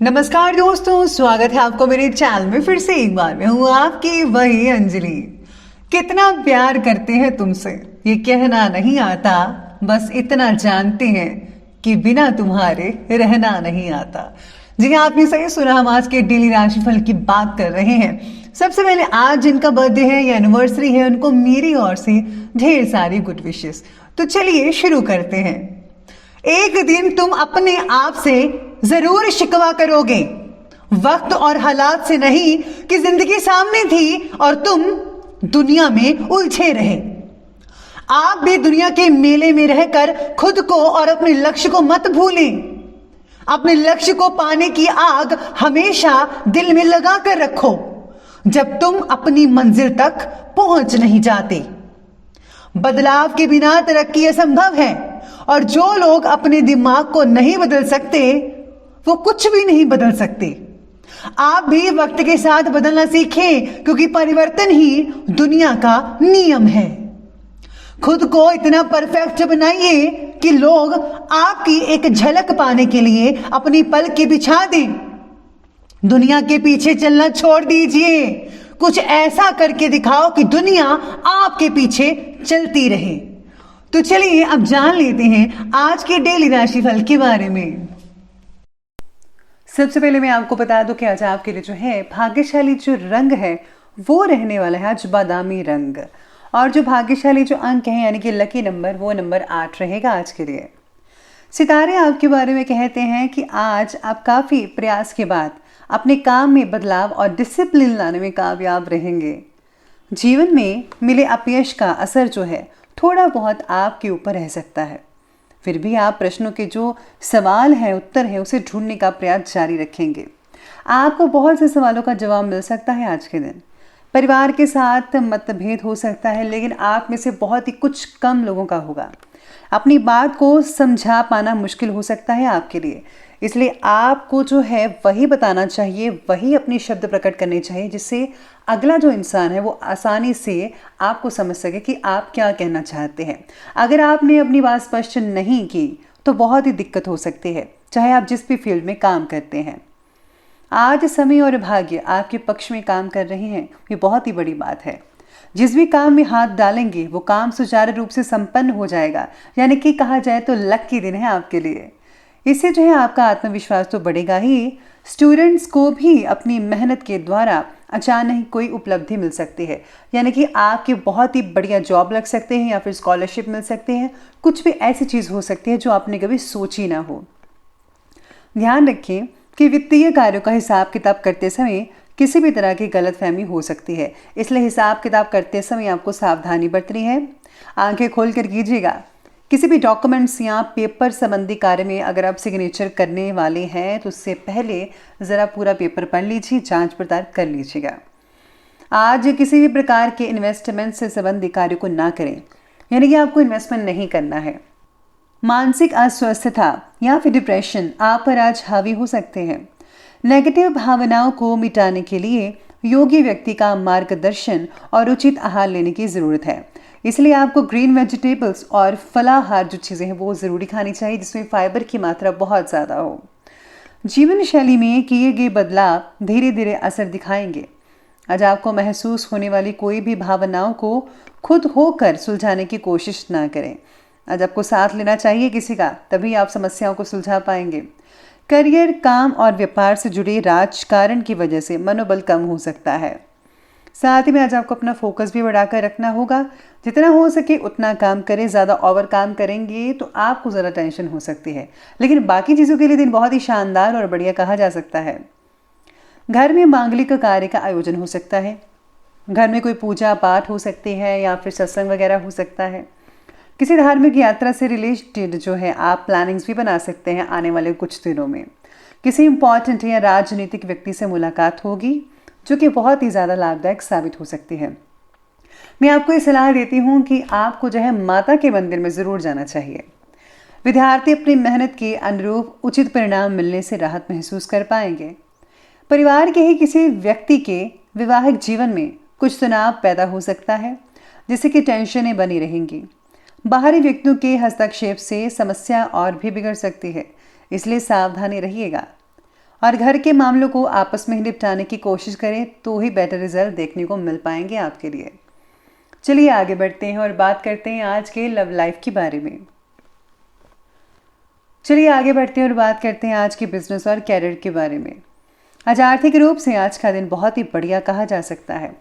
नमस्कार दोस्तों, स्वागत है आपको मेरे चैनल में फिर से एक बार। मैं हूँ आपकी वही अंजलि। कितना प्यार करते हैं तुमसे ये कहना नहीं आता, बस इतना जानते हैं कि बिना तुम्हारे रहना नहीं आता। जी हाँ, आपने सही सुना। हम आज के डेली राशिफल की बात कर रहे हैं। सबसे पहले आज जिनका बर्थडे है या एनिवर्सरी है, उनको मेरी ओर से ढेर सारी गुड विशेस। तो चलिए शुरू करते हैं। एक दिन तुम अपने आप से जरूर शिकवा करोगे, वक्त और हालात से नहीं कि जिंदगी सामने थी और तुम दुनिया में उलझे रहे। आप भी दुनिया के मेले में रहकर खुद को और अपने लक्ष्य को मत भूलें। अपने लक्ष्य को पाने की आग हमेशा दिल में लगा कर रखो जब तुम अपनी मंजिल तक पहुंच नहीं जाते। बदलाव के बिना तरक्की असंभव है और जो लोग अपने दिमाग को नहीं बदल सकते वो कुछ भी नहीं बदल सकते। आप भी वक्त के साथ बदलना सीखें, क्योंकि परिवर्तन ही दुनिया का नियम है। खुद को इतना परफेक्ट बनाइए कि लोग आपकी एक झलक पाने के लिए अपनी पलकें बिछा दें। दुनिया के पीछे चलना छोड़ दीजिए, कुछ ऐसा करके दिखाओ कि दुनिया आपके पीछे चलती रहे। तो चलिए अब जान लेते हैं आज के डेली राशिफल के बारे में। सबसे पहले मैं आपको बता दूं कि आज आपके लिए जो है भाग्यशाली जो रंग है वो रहने वाला है आज बादामी रंग, और जो भाग्यशाली जो अंक है यानी कि लकी नंबर वो नंबर 8 रहेगा आज के लिए। सितारे आपके बारे में कहते हैं कि आज आप काफ़ी प्रयास के बाद अपने काम में बदलाव और डिसिप्लिन लाने में कामयाब रहेंगे। जीवन में मिले अपयश का असर जो है थोड़ा बहुत आपके ऊपर रह सकता है, फिर भी आप प्रश्नों के जो सवाल हैं, उत्तर है, उसे ढूंढने का प्रयास जारी रखेंगे। आपको बहुत से सवालों का जवाब मिल सकता है आज के दिन। परिवार के साथ मतभेद हो सकता है, लेकिन आप में से बहुत ही कुछ कम लोगों का होगा। अपनी बात को समझा पाना मुश्किल हो सकता है आपके लिए, इसलिए आपको जो है वही बताना चाहिए, वही अपने शब्द प्रकट करने चाहिए, जिससे अगला जो इंसान है वो आसानी से आपको समझ सके कि आप क्या कहना चाहते हैं। अगर आपने अपनी बात स्पष्ट नहीं की तो बहुत ही दिक्कत हो सकती है, चाहे आप जिस भी फील्ड में काम करते हैं। आज समय और भाग्य आपके पक्ष में काम कर रहे हैं, ये बहुत ही बड़ी बात है। जिस भी काम में हाथ डालेंगे वो काम सुचारू रूप से संपन्न हो जाएगा, यानी कि कहा जाए तो लकी दिन है आपके लिए। इससे जो है आपका आत्मविश्वास तो बढ़ेगा ही, स्टूडेंट्स को भी अपनी मेहनत के द्वारा अचानक कोई उपलब्धि मिल सकती है, यानी कि आपके बहुत ही बढ़िया जॉब लग सकते हैं या फिर स्कॉलरशिप मिल सकते हैं। कुछ भी ऐसी चीज़ हो सकती है जो आपने कभी सोची ना हो। ध्यान रखें कि वित्तीय कार्यों का हिसाब किताब करते समय किसी भी तरह की गलतफहमी हो सकती है, इसलिए हिसाब किताब करते समय आपको सावधानी बरतनी है। आंखें खोल कर कीजिएगा। किसी भी डॉक्यूमेंट्स या पेपर संबंधी कार्य में अगर आप सिग्नेचर करने वाले हैं तो उससे पहले ज़रा पूरा पेपर पढ़ लीजिए, जांच पड़ताल कर लीजिएगा। आज किसी भी प्रकार के इन्वेस्टमेंट से संबंधित कार्य को ना करें, यानी कि आपको इन्वेस्टमेंट नहीं करना है। मानसिक अस्वस्थता या फिर डिप्रेशन आप पर आज हावी हो सकते हैं। नेगेटिव भावनाओं को मिटाने के लिए योगी व्यक्ति का मार्गदर्शन और उचित आहार लेने की ज़रूरत है, इसलिए आपको ग्रीन वेजिटेबल्स और फलाहार जो चीज़ें हैं वो ज़रूरी खानी चाहिए, जिसमें फाइबर की मात्रा बहुत ज़्यादा हो। जीवन शैली में किए गए बदलाव धीरे धीरे असर दिखाएंगे। आज आपको महसूस होने वाली कोई भी भावनाओं को खुद होकर सुलझाने की कोशिश ना करें। आज आपको साथ लेना चाहिए किसी का, तभी आप समस्याओं को सुलझा पाएंगे। करियर, काम और व्यापार से जुड़े राजकारण की वजह से मनोबल कम हो सकता है। साथ ही में आज आपको अपना फोकस भी बढ़ाकर रखना होगा। जितना हो सके उतना काम करें, ज़्यादा ओवर काम करेंगे तो आपको ज़रा टेंशन हो सकती है, लेकिन बाकी चीज़ों के लिए दिन बहुत ही शानदार और बढ़िया कहा जा सकता है। घर में मांगलिक कार्य का आयोजन हो सकता है। घर में कोई पूजा पाठ हो सकती है या फिर सत्संग वगैरह हो सकता है। किसी धार्मिक यात्रा से रिलेटेड जो है आप प्लानिंग्स भी बना सकते हैं आने वाले कुछ दिनों में। किसी इंपॉर्टेंट या राजनीतिक व्यक्ति से मुलाकात होगी जो कि बहुत ही ज़्यादा लाभदायक साबित हो सकती है। मैं आपको ये सलाह देती हूँ कि आपको जो है माता के मंदिर में ज़रूर जाना चाहिए। विद्यार्थी अपनी मेहनत के अनुरूप उचित परिणाम मिलने से राहत महसूस कर पाएंगे। परिवार के ही किसी व्यक्ति के वैवाहिक जीवन में कुछ तनाव पैदा हो सकता है, जिससे कि टेंशनें बनी रहेंगी। बाहरी व्यक्तियों के हस्तक्षेप से समस्या और भी बिगड़ सकती है, इसलिए सावधानी रहिएगा। और घर के मामलों को आपस में ही निपटाने की कोशिश करें तो ही बेटर रिजल्ट देखने को मिल पाएंगे आपके लिए। चलिए आगे बढ़ते हैं और बात करते हैं आज के लव लाइफ के बारे में। चलिए आगे बढ़ते हैं और बात करते हैं आज के बिजनेस और कैरियर के बारे में। आज आर्थिक रूप से आज का दिन बहुत ही बढ़िया कहा जा सकता है।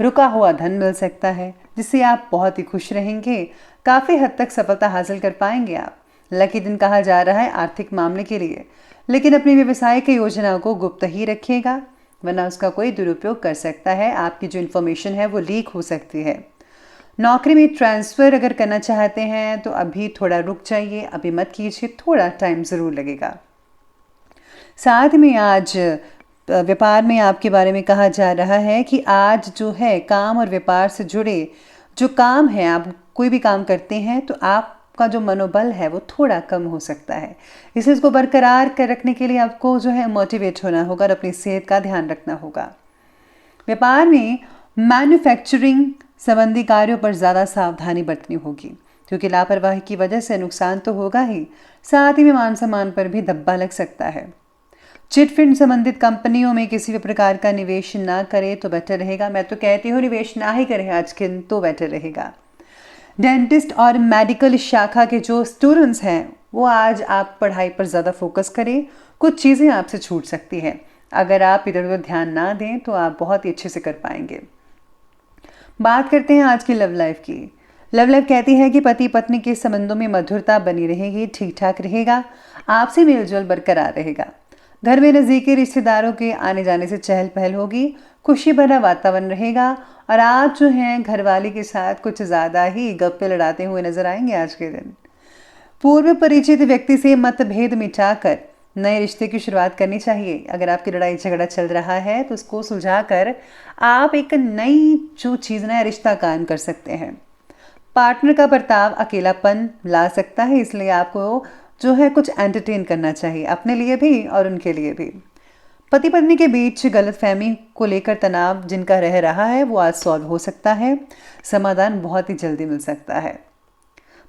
रुका हुआ धन मिल सकता है जिससे आप बहुत ही खुश रहेंगे। काफ़ी हद तक सफलता हासिल कर पाएंगे आप। लकी दिन कहा जा रहा है आर्थिक मामले के लिए, लेकिन अपनी व्यवसाय की योजनाओं को गुप्त ही रखिएगा वरना उसका कोई दुरुपयोग कर सकता है। आपकी जो इन्फॉर्मेशन है वो लीक हो सकती है। नौकरी में ट्रांसफ़र अगर करना चाहते हैं तो अभी थोड़ा रुक जाइए, अभी मत कीजिए, थोड़ा टाइम ज़रूर लगेगा। साथ में आज व्यापार में आपके बारे में कहा जा रहा है कि आज जो है काम और व्यापार से जुड़े जो काम है, आप कोई भी काम करते हैं तो आपका जो मनोबल है वो थोड़ा कम हो सकता है। इसलिए इसको बरकरार कर रखने के लिए आपको जो है मोटिवेट होना होगा और अपनी सेहत का ध्यान रखना होगा। व्यापार में मैन्युफैक्चरिंग संबंधी कार्यों पर ज़्यादा सावधानी बरतनी होगी क्योंकि लापरवाही की वजह से नुकसान तो होगा ही, साथ ही में मान सम्मान पर भी धब्बा लग सकता है। चिटफंड संबंधित कंपनियों में किसी भी प्रकार का निवेश ना करें तो बेटर रहेगा। मैं तो कहती हूँ निवेश ना ही करें आज के दिन तो बेटर रहेगा। डेंटिस्ट और मेडिकल शाखा के जो स्टूडेंट्स हैं वो आज आप पढ़ाई पर ज़्यादा फोकस करें। कुछ चीज़ें आपसे छूट सकती हैं, अगर आप इधर उधर ध्यान ना दें तो आप बहुत ही अच्छे से कर पाएंगे। बात करते हैं आज की लव लाइफ की। लव लाइफ कहती है कि पति पत्नी के संबंधों में मधुरता बनी रहेगी, ठीक ठाक रहेगा, आपसी मेलजोल बरकरार रहेगा। घर में नज़दीकी रिश्तेदारों के आने जाने से चहल पहल होगी, खुशी भरा वातावरण रहेगा और आप जो हैं घरवाली के साथ कुछ ज़्यादा ही गप्पे लड़ाते हुए नजर आएंगे आज के दिन। पूर्व परिचित व्यक्ति से मतभेद मिटाकर नए रिश्ते की शुरुआत करनी चाहिए। अगर आपकी लड़ाई झगड़ा चल रहा है तो उसको सुलझाकर आप एक नई जो चीज़ नया रिश्ता कायम कर सकते हैं। पार्टनर का बर्ताव अकेलापन ला सकता है, इसलिए आपको जो है कुछ एंटरटेन करना चाहिए, अपने लिए भी और उनके लिए भी। पति पत्नी के बीच गलतफहमी को लेकर तनाव जिनका रह रहा है वो आज सॉल्व हो सकता है, समाधान बहुत ही जल्दी मिल सकता है।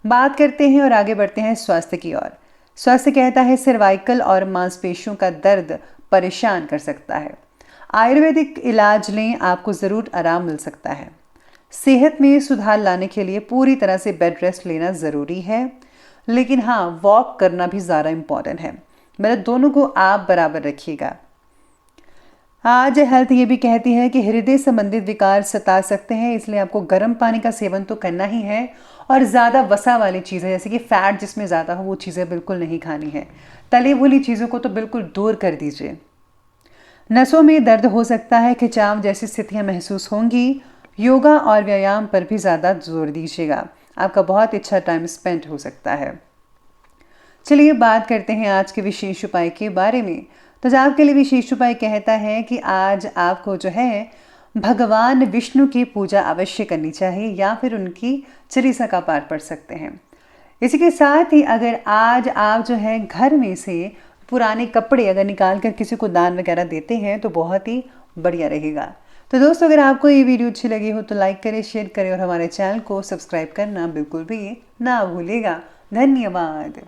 बात करते हैं और आगे बढ़ते हैं स्वास्थ्य की ओर। स्वास्थ्य कहता है सर्वाइकल और मांसपेशियों का दर्द परेशान कर सकता है। आयुर्वेदिक इलाज लें, आपको ज़रूर आराम मिल सकता है। सेहत में सुधार लाने के लिए पूरी तरह से बेड रेस्ट लेना ज़रूरी है, लेकिन हाँ वॉक करना भी ज़्यादा इम्पॉर्टेंट है। मतलब दोनों को आप बराबर रखिएगा। आज हेल्थ ये भी कहती है कि हृदय संबंधित विकार सता सकते हैं, इसलिए आपको गर्म पानी का सेवन तो करना ही है और ज़्यादा वसा वाली चीज़ें जैसे कि फ़ैट जिसमें ज़्यादा हो वो चीज़ें बिल्कुल नहीं खानी है। तली भुनी चीज़ों को तो बिल्कुल दूर कर दीजिए। नसों में दर्द हो सकता है, खिंचाव जैसी स्थितियाँ महसूस होंगी। योगा और व्यायाम पर भी ज़्यादा जोर दीजिएगा, आपका बहुत अच्छा टाइम स्पेंड हो सकता है। चलिए बात करते हैं आज के विशेष उपाय के बारे में। तो आपके लिए विशेष उपाय कहता है कि आज आपको जो है भगवान विष्णु की पूजा अवश्य करनी चाहिए या फिर उनकी चालीसा का पाठ पढ़ सकते हैं। इसी के साथ ही अगर आज आप जो है घर में से पुराने कपड़े अगर निकाल कर किसी को दान वगैरह देते हैं तो बहुत ही बढ़िया रहेगा। तो दोस्तों अगर आपको ये वीडियो अच्छी लगी हो तो लाइक करें, शेयर करें और हमारे चैनल को सब्सक्राइब करना बिल्कुल भी ना भूलिएगा। धन्यवाद।